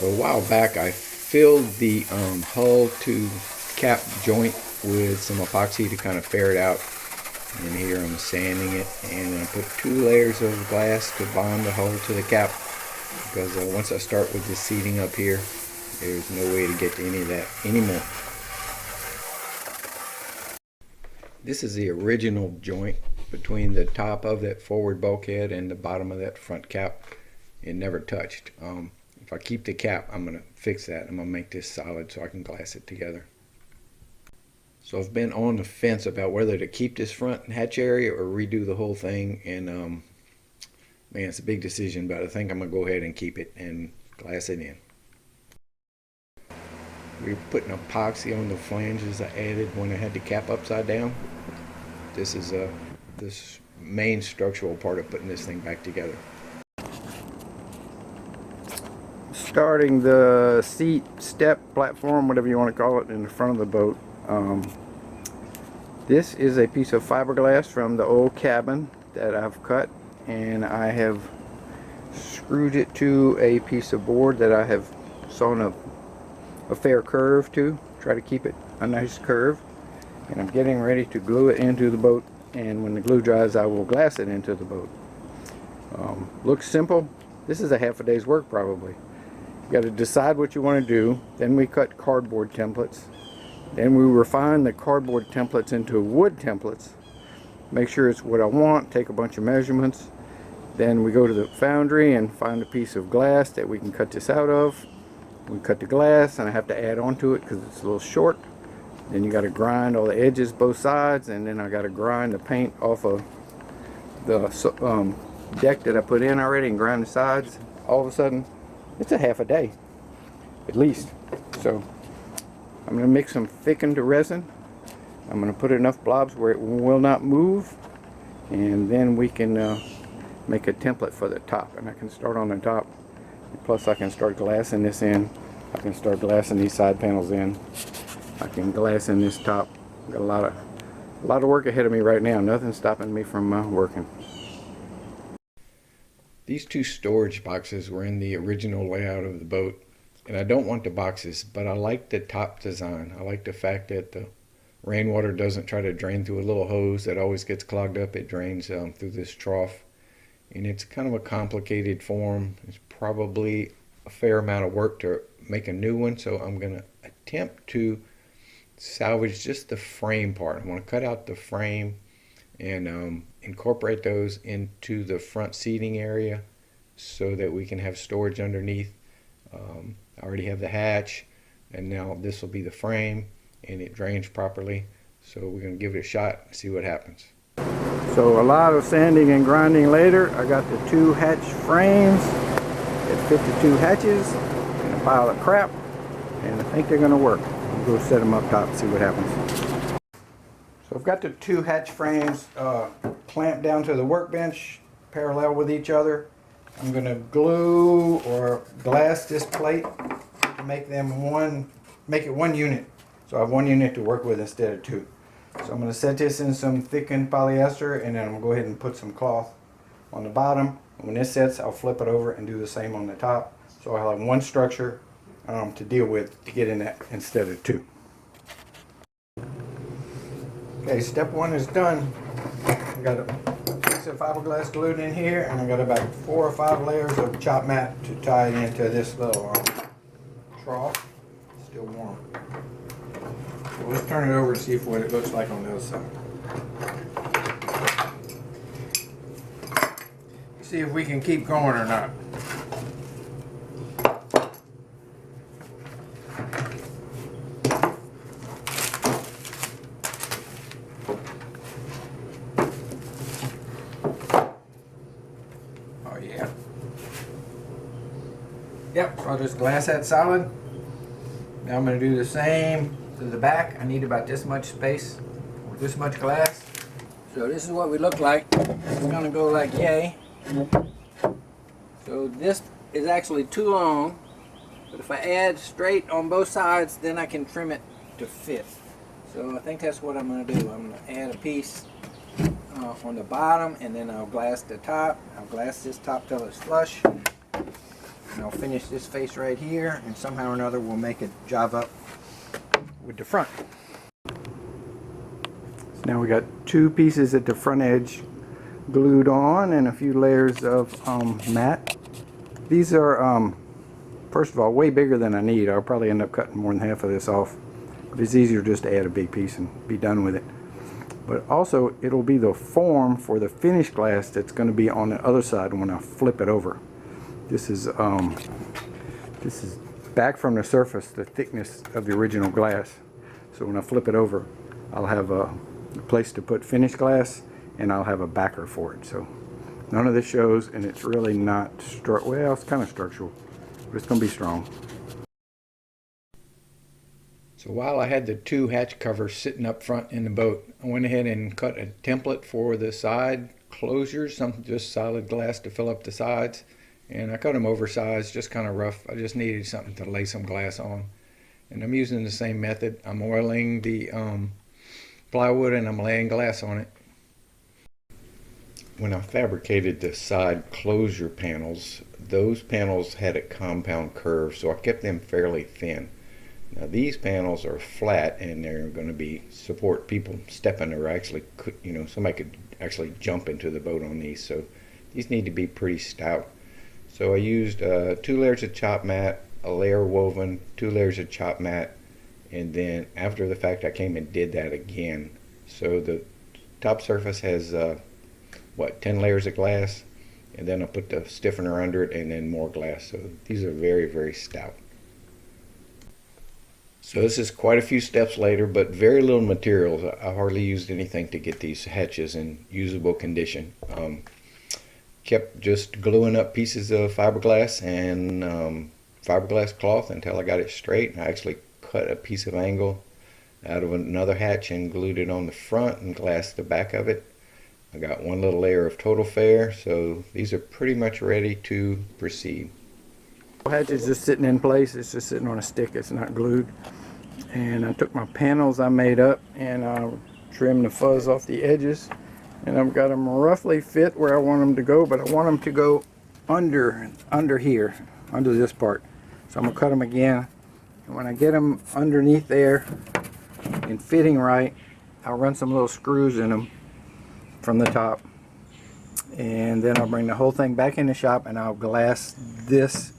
So a while back I filled the hull to cap joint with some epoxy to kind of ferret out. And here I'm sanding it, and I put 2 layers of glass to bond the hull to the cap, because once I start with this seating up here, there's no way to get to any of that anymore. This is the original joint between the top of that forward bulkhead and the bottom of that front cap. It never touched. If I keep the cap, I'm going to fix that. I'm going to make this solid so I can glass it together. So I've been on the fence about whether to keep this front hatch area or redo the whole thing, and man, it's a big decision, but I think I'm going to go ahead and keep it and glass it in. We're putting epoxy on the flanges I added when I had the cap upside down. This is this main structural part of putting this thing back together. Starting the seat, step, platform, whatever you want to call it, in the front of the boat. This is a piece of fiberglass from the old cabin that I've cut, and I have screwed it to a piece of board that I have sawn a fair curve to, try to keep it a nice curve, and I'm getting ready to glue it into the boat, and when the glue dries I will glass it into the boat. Looks simple. This is a half a day's work probably. You got to decide what you want to do. Then we cut cardboard templates. Then we refine the cardboard templates into wood templates. Make sure it's what I want, take a bunch of measurements. Then we go to the foundry and find a piece of glass that we can cut this out of. We cut the glass, and I have to add on to it because it's a little short. Then you got to grind all the edges both sides, and then I got to grind the paint off of the deck that I put in already and grind the sides. All of a sudden, it's a half a day, at least. So I'm going to mix some thickened resin. I'm going to put enough blobs where it will not move, and then we can make a template for the top. And I can start on the top. Plus I can start glassing this in. I can start glassing these side panels in. I can glass in this top. Got a lot of work ahead of me right now. Nothing's stopping me from working. These 2 storage boxes were in the original layout of the boat, and I don't want the boxes, but I like the top design. I like the fact that the rainwater doesn't try to drain through a little hose that always gets clogged up. It drains through this trough, and it's kind of a complicated form. It's probably a fair amount of work to make a new one, so I'm going to attempt to salvage just the frame part. I want to cut out the frame and incorporate those into the front seating area so that we can have storage underneath. I already have the hatch, and now this will be the frame, and it drains properly. So we're going to give it a shot and see what happens. So a lot of sanding and grinding later, I got the 2 hatch frames that fit the 2 hatches in a pile of crap, and I think they're going to work. We'll go set them up top and see what happens. So I've got the 2 hatch frames clamped down to the workbench, parallel with each other. I'm going to glue or glass this plate to make it one unit. So I have 1 unit to work with instead of 2. So I'm going to set this in some thickened polyester, and then I'm going to go ahead and put some cloth on the bottom. And when this sets, I'll flip it over and do the same on the top. So I'll have 1 structure to deal with to get in that instead of 2. Okay, step 1 is done. I got a piece of fiberglass glued in here, and I got about 4 or 5 layers of chop mat to tie it into this little trough. It's still warm. So let's turn it over and see what it looks like on the other side. See if we can keep going or not. Yep, so I'll just glass that solid. Now I'm going to do the same to the back. I need about this much space, or this much glass. So this is what we look like. It's going to go like yay. So this is actually too long, but if I add straight on both sides, then I can trim it to fit. So I think that's what I'm going to do. I'm going to add a piece on the bottom, and then I'll glass the top. I'll glass this top till it's flush. and I'll finish this face right here, and somehow or another we'll make it jive up with the front. So now we got 2 pieces at the front edge glued on and a few layers of matte. These are first of all way bigger than I need. I'll probably end up cutting more than half of this off, but it's easier just to add a big piece and be done with it. But also it'll be the form for the finished glass that's going to be on the other side when I flip it over. This is back from the surface, the thickness of the original glass. So when I flip it over, I'll have a place to put finished glass, and I'll have a backer for it. So none of this shows, and it's really not well, it's kind of structural, but it's going to be strong. So while I had the 2 hatch covers sitting up front in the boat, I went ahead and cut a template for the side closures, something just solid glass to fill up the sides. And I cut them oversized, just kind of rough. I just needed something to lay some glass on. And I'm using the same method. I'm oiling the plywood and I'm laying glass on it. When I fabricated the side closure panels, those panels had a compound curve, so I kept them fairly thin. Now these panels are flat and they're going to be support people stepping, or actually, somebody could actually jump into the boat on these. So these need to be pretty stout. So I used 2 layers of chop mat, a layer woven, 2 layers of chop mat, and then after the fact I came and did that again. So the top surface has 10 layers of glass, and then I put the stiffener under it and then more glass. So these are very, very stout. So this is quite a few steps later, but very little materials. I hardly used anything to get these hatches in usable condition. Kept just gluing up pieces of fiberglass and fiberglass cloth until I got it straight. I actually cut a piece of angle out of another hatch and glued it on the front and glassed the back of it. I got 1 little layer of Total Fair, so these are pretty much ready to proceed. The hatch is just sitting in place. It's just sitting on a stick. It's not glued. And I took my panels I made up and I trimmed the fuzz off the edges. And I've got them roughly fit where I want them to go, but I want them to go under here, under this part. So I'm going to cut them again. And when I get them underneath there and fitting right, I'll run some little screws in them from the top. And then I'll bring the whole thing back in the shop and I'll glass this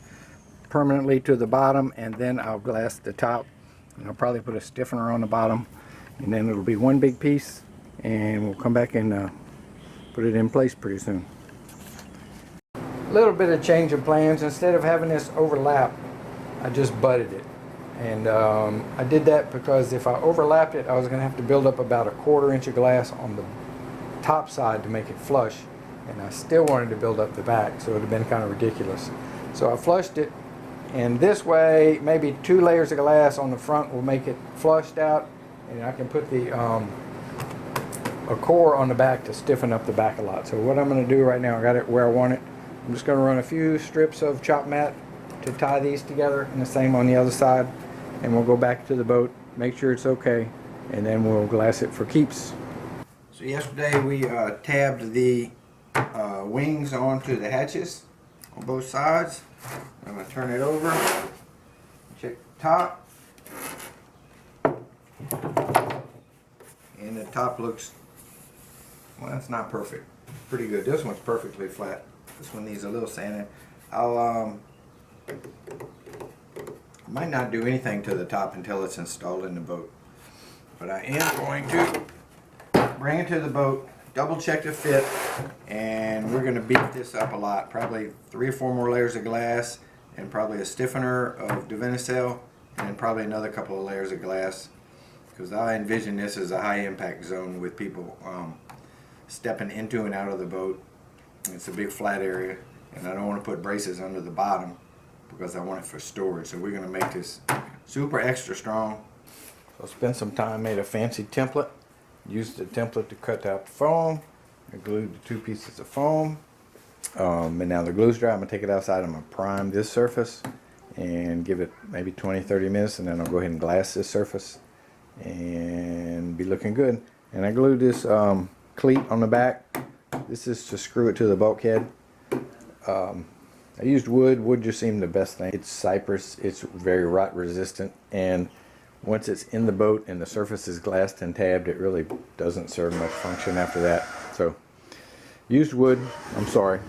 permanently to the bottom, and then I'll glass the top. And I'll probably put a stiffener on the bottom, and then it'll be one big piece, and we'll come back and put it in place pretty soon. A little bit of change of plans. Instead of having this overlap, I just butted it. And I did that because if I overlapped it, I was going to have to build up about a 1/4 inch of glass on the top side to make it flush, and I still wanted to build up the back, so it would have been kind of ridiculous. So I flushed it, and this way maybe 2 layers of glass on the front will make it flushed out, and I can put the a core on the back to stiffen up the back a lot. So what I'm going to do right now, I got it where I want it. I'm just going to run a few strips of chop mat to tie these together, and the same on the other side, and we'll go back to the boat, make sure it's okay, and then we'll glass it for keeps. So yesterday we tabbed the wings onto the hatches on both sides. I'm going to turn it over, check the top, and the top looks, well, that's not perfect, pretty good. This one's perfectly flat. This one needs a little sanding. I might not do anything to the top until it's installed in the boat, but I am going to bring it to the boat, double check the fit, and we're going to beef this up a lot. Probably 3 or 4 more layers of glass, and probably a stiffener of Divinycell, and then probably another couple of layers of glass, because I envision this as a high impact zone with people stepping into and out of the boat. It's a big flat area, and I don't want to put braces under the bottom because I want it for storage. So we're going to make this super extra strong. So I spent some time, made a fancy template. Used the template to cut out the foam. I glued the 2 pieces of foam. And now the glue's dry. I'm going to take it outside. I'm going to prime this surface and give it maybe 20-30 minutes, and then I'll go ahead and glass this surface and be looking good. And I glued this cleat on the back. This is to screw it to the bulkhead. I used wood. Wood just seemed the best thing. It's cypress. It's very rot resistant, and once it's in the boat and the surface is glassed and tabbed, it really doesn't serve much function after that. So used wood. I'm sorry.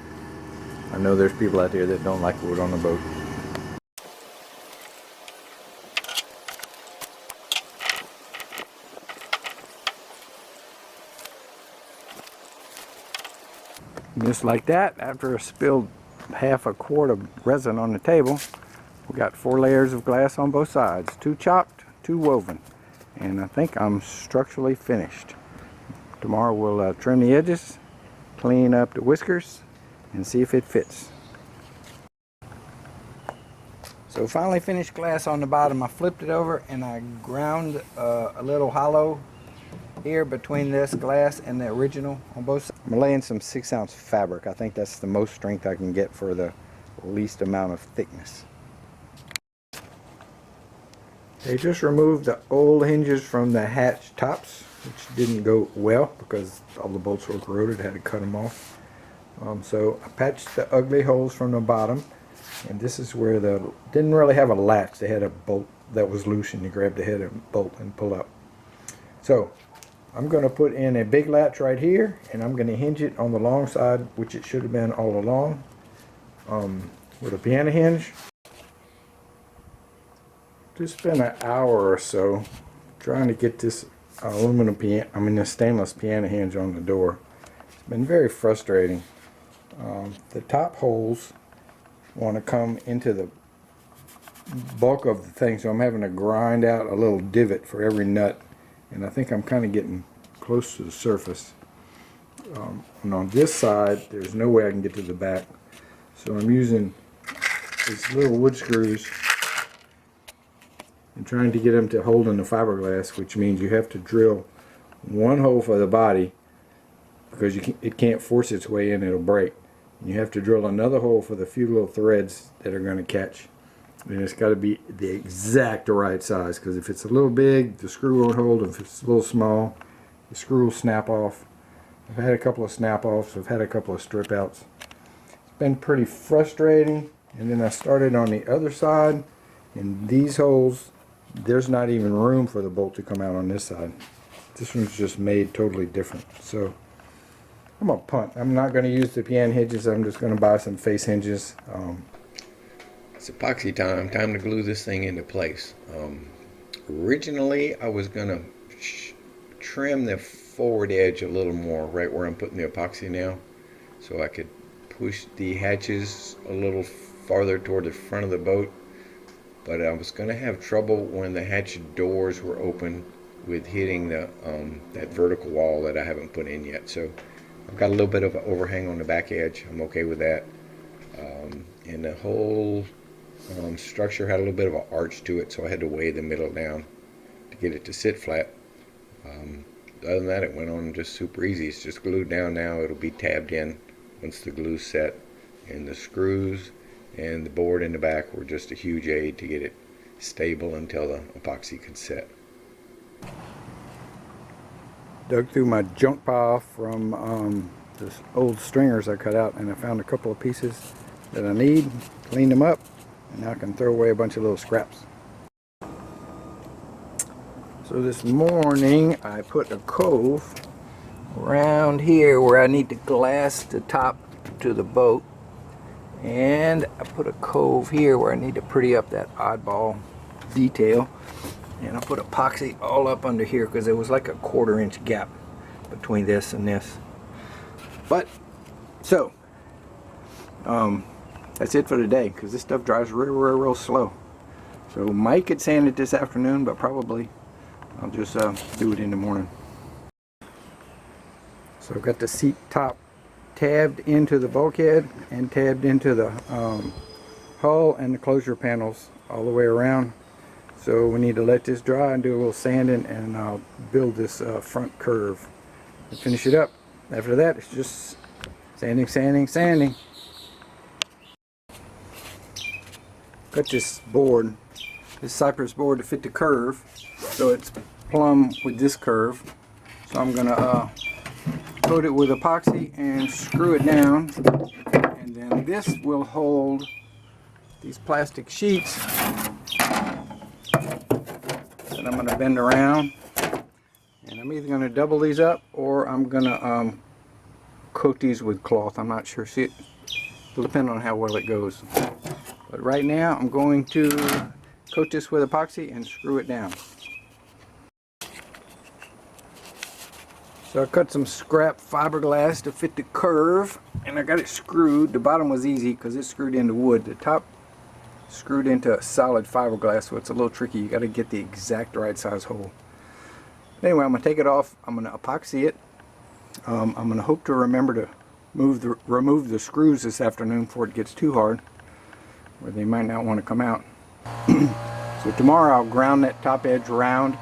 I know there's people out there that don't like wood on the boat. Just like that, after I spilled half a quart of resin on the table, we got 4 layers of glass on both sides, 2 chopped, 2 woven, and I think I'm structurally finished. Tomorrow we'll trim the edges, clean up the whiskers, and see if it fits. So finally finished glass on the bottom. I flipped it over and I ground a little hollow here between this glass and the original on both sides. I'm laying some 6-ounce fabric. I think that's the most strength I can get for the least amount of thickness. They just removed the old hinges from the hatch tops, which didn't go well because all the bolts were corroded. I had to cut them off. So I patched the ugly holes from the bottom, and this is where didn't really have a latch. They had a bolt that was loose, and you grab the head of the bolt and pull up. So I'm going to put in a big latch right here, and I'm going to hinge it on the long side, which it should have been all along, with a piano hinge. Just spent an hour or so trying to get this this stainless piano hinge on the door. It's been very frustrating. The top holes want to come into the bulk of the thing, so I'm having to grind out a little divot for every nut, and I think I'm kind of getting close to the surface. And on this side there's no way I can get to the back, so I'm using these little wood screws and trying to get them to hold in the fiberglass, which means you have to drill one hole for the body because it can't force its way in, it'll break. You have to drill another hole for the few little threads that are going to catch. And it's got to be the exact right size, because if it's a little big, the screw won't hold. If it's a little small, the screw will snap off. I've had a couple of snap offs. I've had a couple of strip outs. It's been pretty frustrating. And then I started on the other side, and these holes, there's not even room for the bolt to come out on this side. This one's just made totally different. So I'm gonna punt. I'm not gonna use the piano hinges. I'm just gonna buy some face hinges. It's epoxy time. Time to glue this thing into place. Originally, I was gonna trim the forward edge a little more, right where I'm putting the epoxy now, so I could push the hatches a little farther toward the front of the boat. But I was gonna have trouble when the hatch doors were open with hitting the that vertical wall that I haven't put in yet. So I've got a little bit of an overhang on the back edge. I'm okay with that. And the whole structure had a little bit of an arch to it, so I had to weigh the middle down to get it to sit flat. Other than that, it went on just super easy. It's just glued down now. It'll be tabbed in once the glue's set. And the screws and the board in the back were just a huge aid to get it stable until the epoxy could set. Dug through my junk pile from this old stringers I cut out, and I found a couple of pieces that I need, cleaned them up, and now I can throw away a bunch of little scraps. So this morning I put a cove around here where I need to glass the top to the boat, and I put a cove here where I need to pretty up that oddball detail, and I put epoxy all up under here because there was like a 1/4 inch gap between this and this. But so that's it for today, because this stuff dries real slow. So Mike could sand it this afternoon, but probably I'll just do it in the morning. So I've got the seat top tabbed into the bulkhead and tabbed into the hull and the closure panels all the way around. So we need to let this dry and do a little sanding, and I'll build this front curve and finish it up. After that, it's just sanding, sanding, sanding. Cut this board, this cypress board, to fit the curve, so it's plumb with this curve. So I'm gonna coat it with epoxy and screw it down, and And then this will hold these plastic sheets that I'm going to bend around. And I'm either going to double these up or I'm going to coat these with cloth. I'm not sure. See, it'll depend on how well it goes. But right now I'm going to coat this with epoxy and screw it down. So I cut some scrap fiberglass to fit the curve, and I got it screwed. The bottom was easy because it's screwed into wood. The top screwed into solid fiberglass, so it's a little tricky. You got to get the exact right size hole. Anyway, I'm going to take it off. I'm going to epoxy it. I'm going to hope to remember to remove the screws this afternoon before it gets too hard, where they might not want to come out. So tomorrow I'll ground that top edge round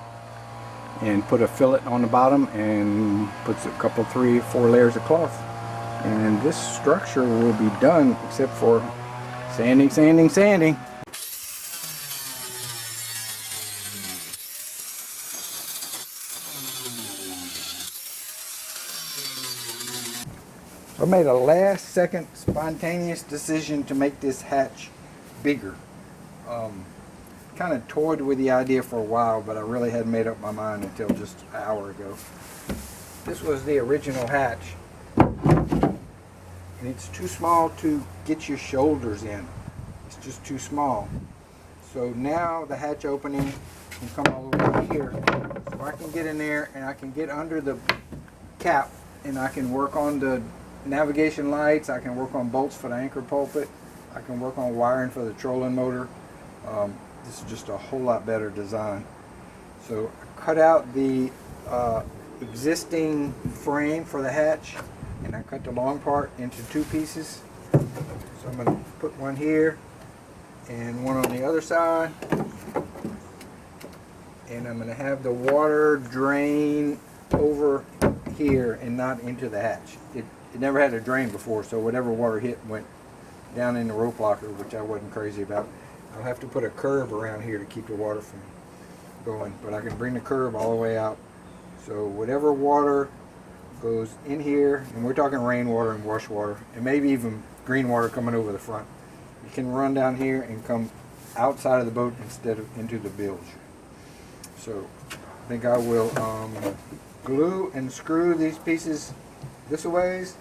and put a fillet on the bottom and puts a couple, 3, 4 layers of cloth. And this structure will be done except for sanding, sanding, sanding. I made a last second spontaneous decision to make this hatch bigger. Kind of toyed with the idea for a while, but I really hadn't made up my mind until just an hour ago. This was the original hatch, and it's too small to get your shoulders in. It's just too small. So now the hatch opening can come all the way here, so I can get in there and I can get under the cap and I can work on the navigation lights. I can work on bolts for the anchor pulpit. I can work on wiring for the trolling motor. This is just a whole lot better design. So I cut out the existing frame for the hatch, and I cut the long part into 2 pieces. So I'm going to put one here and one on the other side, and I'm going to have the water drain over here and not into the hatch. It never had a drain before, so whatever water hit went down in the rope locker, which I wasn't crazy about. I'll have to put a curb around here to keep the water from going, but I can bring the curb all the way out. So whatever water goes in here, and we're talking rainwater and wash water, and maybe even green water coming over the front, it can run down here and come outside of the boat instead of into the bilge. So I think I will glue and screw these pieces this ways.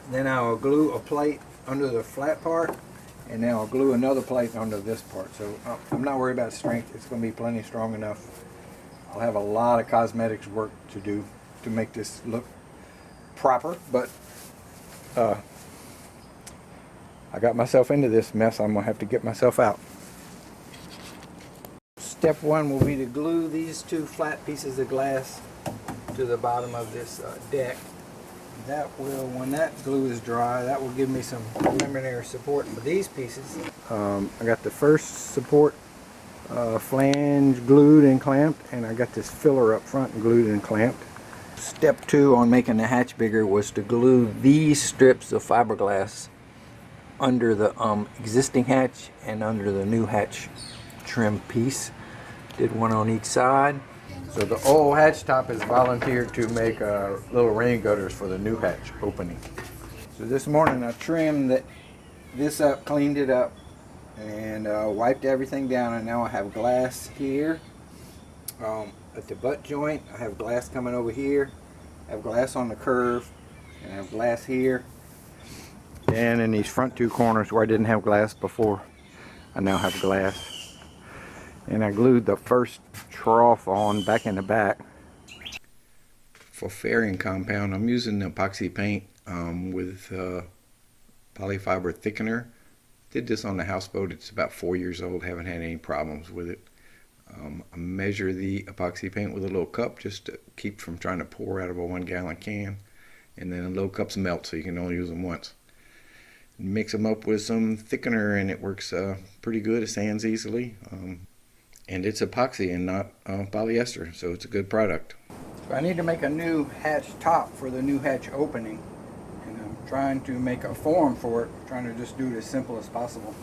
Then I'll glue a plate under the flat part, and then I'll glue another plate under this part. So I'm not worried about strength. It's going to be plenty strong enough. I'll have a lot of cosmetics work to do to make this look proper, but I got myself into this mess. I'm going to have to get myself out. Step 1 will be to glue these 2 flat pieces of glass to the bottom of this deck. That will, when that glue is dry, that will give me some preliminary support for these pieces. I got the first support flange glued and clamped, and I got this filler up front glued and clamped. Step 2 on making the hatch bigger was to glue these strips of fiberglass under the existing hatch and under the new hatch trim piece. Did one on each side. So the old hatch top has volunteered to make little rain gutters for the new hatch opening. So this morning I trimmed this up, cleaned it up, and wiped everything down, and now I have glass here at the butt joint. I have glass coming over here. I have glass on the curve, and I have glass here. And in these front 2 corners where I didn't have glass before, I now have glass. And I glued the first trough on back in the back. For fairing compound, I'm using epoxy paint with polyfiber thickener. Did this on the houseboat. It's about 4 years old. Haven't had any problems with it. I measure the epoxy paint with a little cup just to keep from trying to pour out of a 1-gallon can. And then the little cups melt, so you can only use them once. Mix them up with some thickener, and it works pretty good. It sands easily. And it's epoxy and not polyester, so it's a good product. So I need to make a new hatch top for the new hatch opening, and I'm trying to make a form for it. I'm trying to just do it as simple as possible.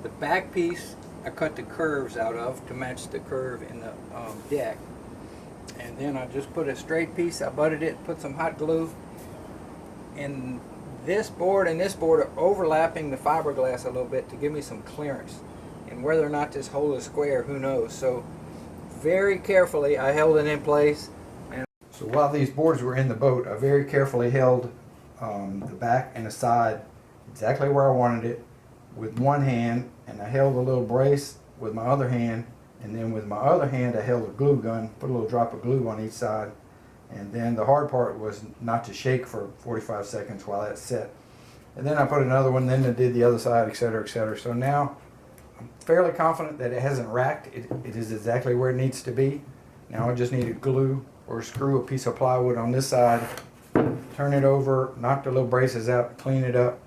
The back piece I cut the curves out of to match the curve in the deck, and then I just put a straight piece. I butted it, put some hot glue in this board and this board are overlapping the fiberglass a little bit to give me some clearance. And whether or not this hole is square, who knows. So very carefully I held it in place. And so while these boards were in the boat, I very carefully held the back and the side exactly where I wanted it with one hand, and I held a little brace with my other hand, and then with my other hand I held a glue gun, put a little drop of glue on each side. And then the hard part was not to shake for 45 seconds while that set. And then I put another one, then I did the other side, etc., etc. So now I'm fairly confident that it hasn't racked. It is exactly where it needs to be. Now I just need to glue or screw a piece of plywood on this side, turn it over, knock the little braces out, clean it up,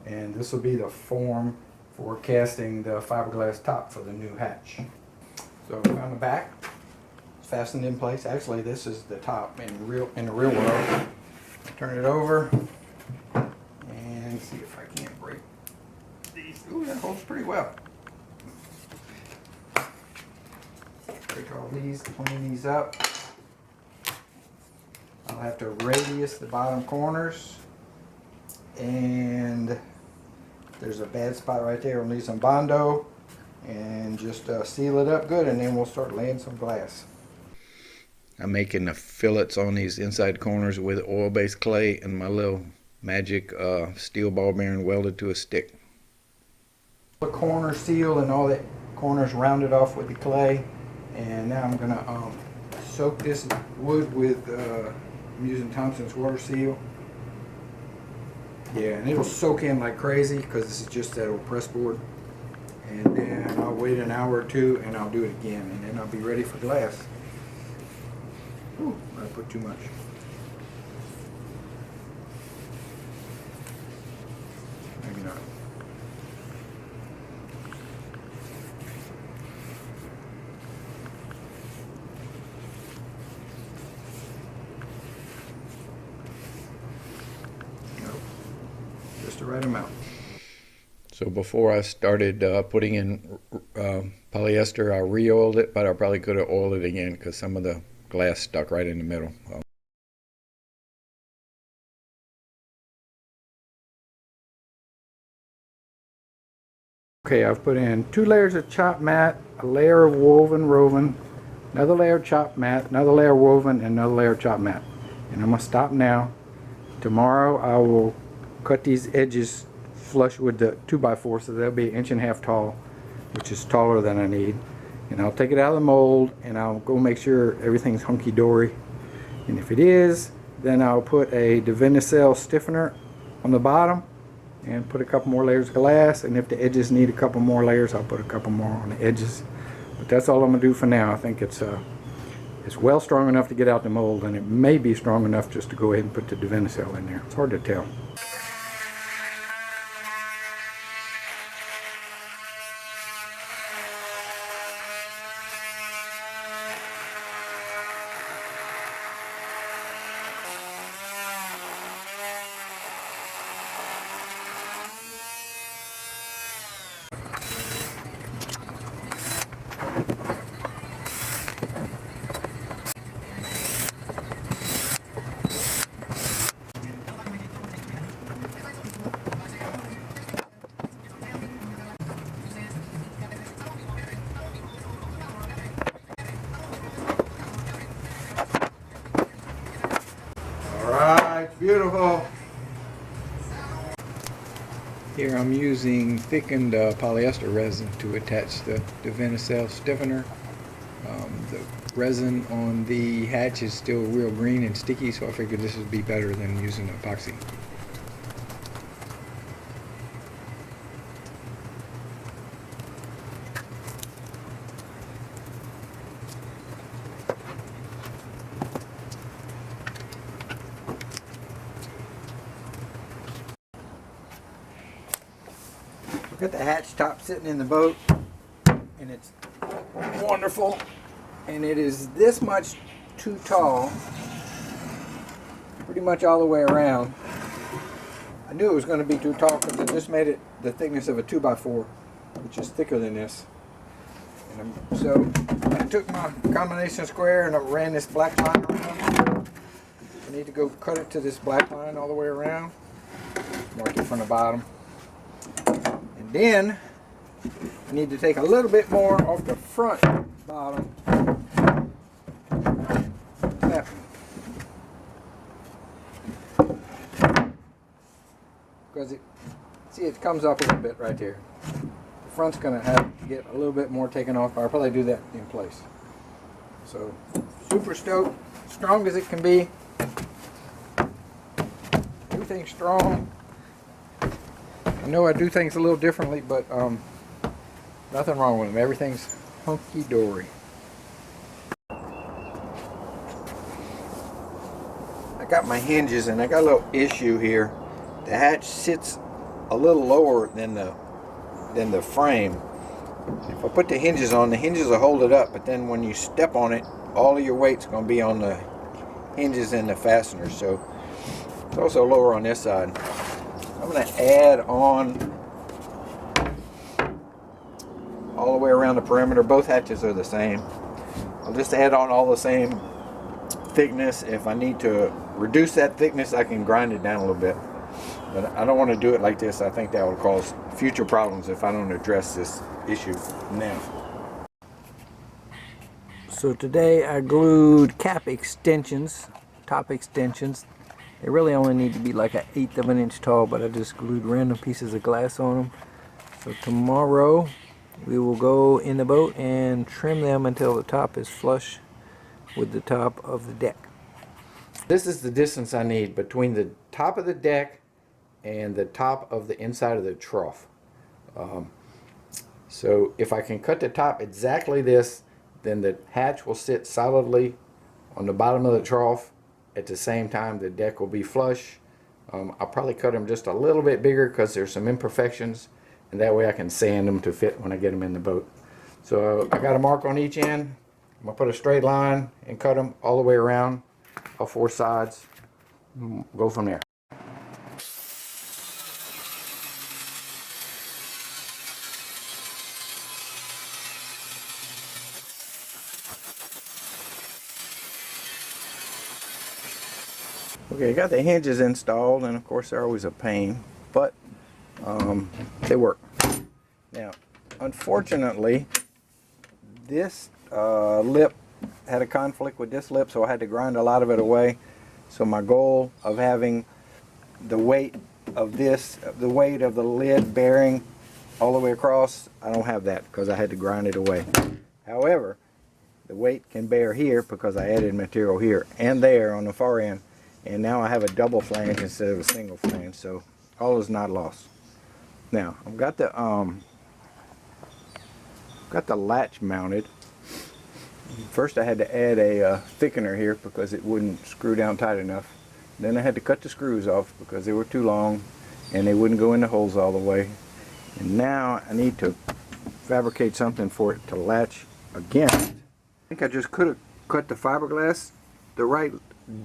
and this will be the form for casting the fiberglass top for the new hatch. So on the back, fastened in place. Actually, this is the top in the real world. Turn it over and see if I can't break these. Ooh, that holds pretty well. Break all these, clean these up. I'll have to radius the bottom corners, and there's a bad spot right there. We'll need some Bondo and just seal it up good, and then we'll start laying some glass. I'm making the fillets on these inside corners with oil-based clay and my little magic steel ball bearing welded to a stick. The corner seal and all that corners rounded off with the clay, and now I'm gonna soak this wood with I'm using Thompson's water seal. Yeah, and it'll soak in like crazy because this is just that old press board. And then I'll wait an hour or two and I'll do it again, and then I'll be ready for glass. Ooh, I put too much. Maybe not. Nope. Just the right amount. So before I started putting in polyester, I re-oiled it, but I probably could have oiled it again because some of the glass stuck right in the middle. Okay, I've put in 2 layers of chopped mat, a layer of woven, another layer of chopped mat, another layer of woven, and another layer of chopped mat. And I'm going to stop now. Tomorrow I will cut these edges flush with the 2x4, so they'll be 1.5 inches tall, which is taller than I need. And I'll take it out of the mold and I'll go make sure everything's hunky-dory. And if it is, then I'll put a Divinycell stiffener on the bottom and put a couple more layers of glass. And if the edges need a couple more layers, I'll put a couple more on the edges. But that's all I'm gonna do for now. I think it's well strong enough to get out the mold, and it may be strong enough just to go ahead and put the Divinycell in there. It's hard to tell. Beautiful. Here I'm using thickened polyester resin to attach the Divinycell stiffener. The resin on the hatch is still real green and sticky, so I figured this would be better than using epoxy. Got the hatch top sitting in the boat, and it's wonderful, and it is this much too tall pretty much all the way around. I knew it was going to be too tall because I just made it the thickness of a 2x4, which is thicker than this. And so I took my combination square and I ran this black line around. I need to go cut it to this black line all the way around. mark it from the bottom. And then I need to take a little bit more off the front bottom. Snap. Because it comes up a little bit right there. The front's going to have to get a little bit more taken off. I'll probably do that in place. So, super stoked, strong as it can be. Everything's strong. I know I do things a little differently, but nothing wrong with them. Everything's hunky-dory. I got my hinges, and I got a little issue here. The hatch sits a little lower than the frame. If I put the hinges on, the hinges will hold it up, but then when you step on it, all of your weight's going to be on the hinges and the fasteners. So it's also lower on this side. I'm going to add on all the way around the perimeter. Both hatches are the same. I'll just add on all the same thickness. If I need to reduce that thickness, I can grind it down a little bit. But I don't want to do it like this. I think that will cause future problems if I don't address this issue now. So today I glued cap extensions, top extensions. They really only need to be like 1/8 of an inch tall, but I just glued random pieces of glass on them. So tomorrow we will go in the boat and trim them until the top is flush with the top of the deck. This is the distance I need between the top of the deck and the top of the inside of the trough. So if I can cut the top exactly this, then the hatch will sit solidly on the bottom of the trough. At the same time, the deck will be flush. I'll probably cut them just a little bit bigger because there's some imperfections, and that way I can sand them to fit when I get them in the boat. So I got a mark on each end. I'm gonna put a straight line and cut them all the way around, all 4 sides. Go from there. Okay, I got the hinges installed, and of course they're always a pain, but they work. Now, unfortunately, this lip had a conflict with this lip, so I had to grind a lot of it away. So my goal of having the weight of this, the weight of the lid bearing all the way across, I don't have that because I had to grind it away. However, the weight can bear here because I added material here and there on the far end. And now I have a double flange instead of a single flange, so all is not lost. Now I've got the latch mounted. First I had to add a thickener here because it wouldn't screw down tight enough. Then I had to cut the screws off because they were too long and they wouldn't go in the holes all the way. And now I need to fabricate something for it to latch against. I think I just could have cut the fiberglass the right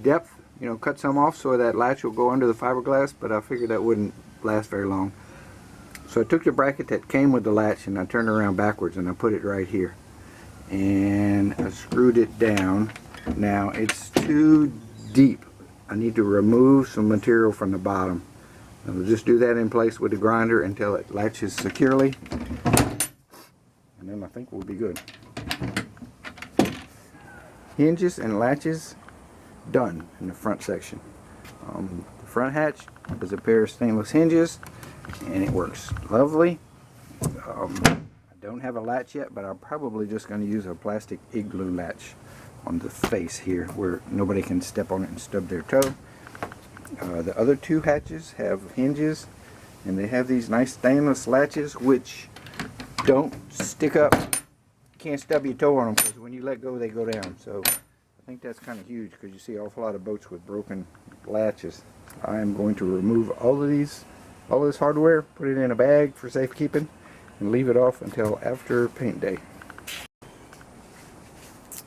depth. You know, cut some off so that latch will go under the fiberglass, but I figured that wouldn't last very long. So I took the bracket that came with the latch and I turned it around backwards and I put it right here. And I screwed it down. Now it's too deep. I need to remove some material from the bottom. I'll just do that in place with the grinder until it latches securely. And then I think we'll be good. Hinges and latches done in the front section. The front hatch is a pair of stainless hinges and it works lovely. I don't have a latch yet, but I'm probably just going to use a plastic igloo latch on the face here where nobody can step on it and stub their toe. The other 2 hatches have hinges and they have these nice stainless latches which don't stick up. You can't stub your toe on them because when you let go they go down. So I think that's kind of huge because you see an awful lot of boats with broken latches. I am going to remove all of this hardware, put it in a bag for safekeeping, and leave it off until after paint day.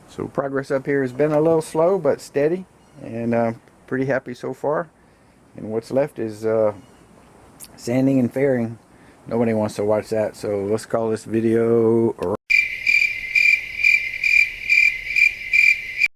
So progress up here has been a little slow but steady, and pretty happy so far. And what's left is sanding and fairing. Nobody wants to watch that, so let's call this video